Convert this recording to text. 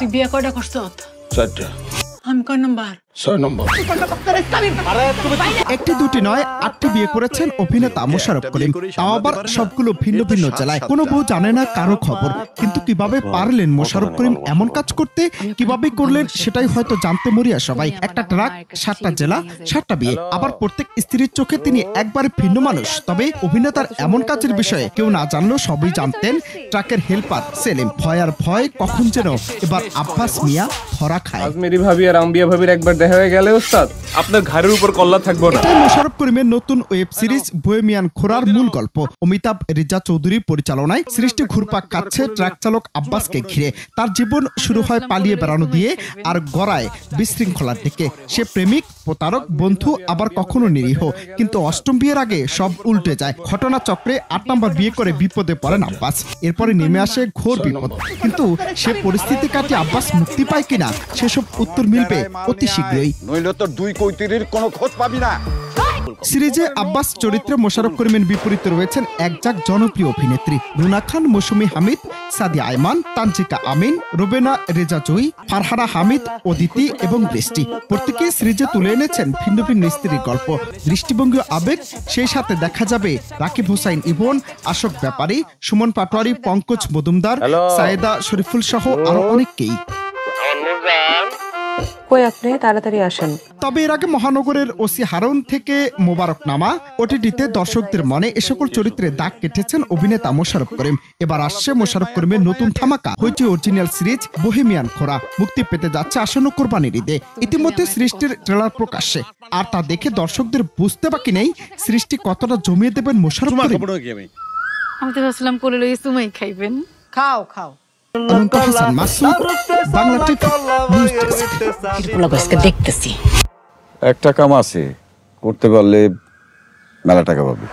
তুই বিয়ে কয়টা করছ? 4টা। আমি কয় নাম্বার? 6 নম্বর। একটি দুটি নয় 8টি বিয়ে করেছেন অভিনেতা মোশাররফ করিম, তাও আবার সবগুলো ভিন্ন ভিন্ন জেলায়। কোনো বউ জানে না কারো খবর, কিন্তু কিভাবে পারলেন মোশাররফ করিম এমন কাজ করতে, কিভাবে করলেন সেটাই হয়তো জানতে মরিয়া সবাই। একটা ট্রাক, 7টা জেলা, 7টা বিয়ে, আবার প্রত্যেক স্ত্রীর চোখে তিনি একবারে ভিন্ন মানুষ। তবে অভিনেতার এমন কাজের বিষয়ে কেউ না জানলেও সবই জানতেন ট্রাকের হেল্পার সেলিম। ভয় আর ভয়, কখন যেন এবার আব্বাস মিয়া ধরা খায়। আজমেরি ভাবি আর আম্বিয়া ভাবির একবার দেখা হয়ে গেলে ওস্তাদ আপনার ঘাড়ের উপর কল্লা থাকবো না। এটাই মোশাররফ করিমের নতুন ওয়েব সিরিজ বোহেমিয়ান খোরার মূল গল্প। অমিতাভ রেজা চৌধুরীর পরিচালনায় সৃষ্টি ঘুরপাক খাচ্ছে ট্রাক চালক আব্বাসকে ঘিরে। তার জীবন শুরু হয় পালিয়ে বেড়ানো দিয়ে আর গড়ায় বিশৃঙ্খলার দিকে। সে প্রেমিক, প্রতারক, বন্ধু, আবার কখনো নিরীহ। কিন্তু 8ম বিয়ের আগে সব উল্টে যায়। ঘটনা চক্রে 8 নম্বর বিয়ে করে বিপদে পড়েন আব্বাস। এরপরে নেমে আসে ঘোর বিপদ। কিন্তু সে পরিস্থিতি কাটিয়ে আব্বাস মুক্তি পায় কিনা সেসব উত্তর মিলবে অতি শীঘ্রই। নইলে তো 2 কৈতিরির কোনো খোঁজ পাবি না। সিরিজে আব্বাস চরিত্রে মোশাররফ করিমের বিপরীতে রয়েছেন একজাক জনপ্রিয় অভিনেত্রী রুনা খান, মৌসুমী হামিদ, সাদিয়া আইমান, তানজিকা আমিন, রুবেনা রেজা জুই, ফারহানা হামিদ, অদিতি এবং বৃষ্টি। প্রত্যেকে সিরিজে তুলে এনেছেন ভিন্ন ভিন্ন স্ত্রীর গল্প, দৃষ্টিভঙ্গি, আবেগ। সেই সাথে দেখা যাবে রাকিব হুসাইন ইভন, আশোক ব্যাপারী, সুমন পাটোয়ারি, পঙ্কজ মজুমদার, সায়েদা শরীফুল সহ আরো অনেককেই। কই আপনি তাড়াতাড়ি আসেন। তবে এর আগে মহানগরের ওসি হারুন থেকে মোবারকনামা ওটিটিতে দর্শকদের মনে এ সকল চরিত্রে দাগ কেটেছেন অভিনেতা মোশাররফ করিম। এবার আসছে মোশাররফ করিমের নতুন ধামাকা হইচই অরিজিনাল সিরিজ বোহেমিয়ান খোরা। মুক্তি পেতে যাচ্ছে আসন্ন কোরবানির ঈদে। ইতিমধ্যে সৃষ্টির ট্রেলার প্রকাশ্যে, আর তা দেখে দর্শকদের বুঝতে বাকি নেই সৃষ্টি কতটা জমিয়ে দেবেন মোশাররফ করিম। আমি তো ভাবছিলাম কোলে লইয়ে সুমাই খাইবেন। খাও খাও। Ananta Hasan Masud, Bangla TV news desk. দেখতেছি একটা কাম আছে, করতে পারলে মেলা টাকা পাবে।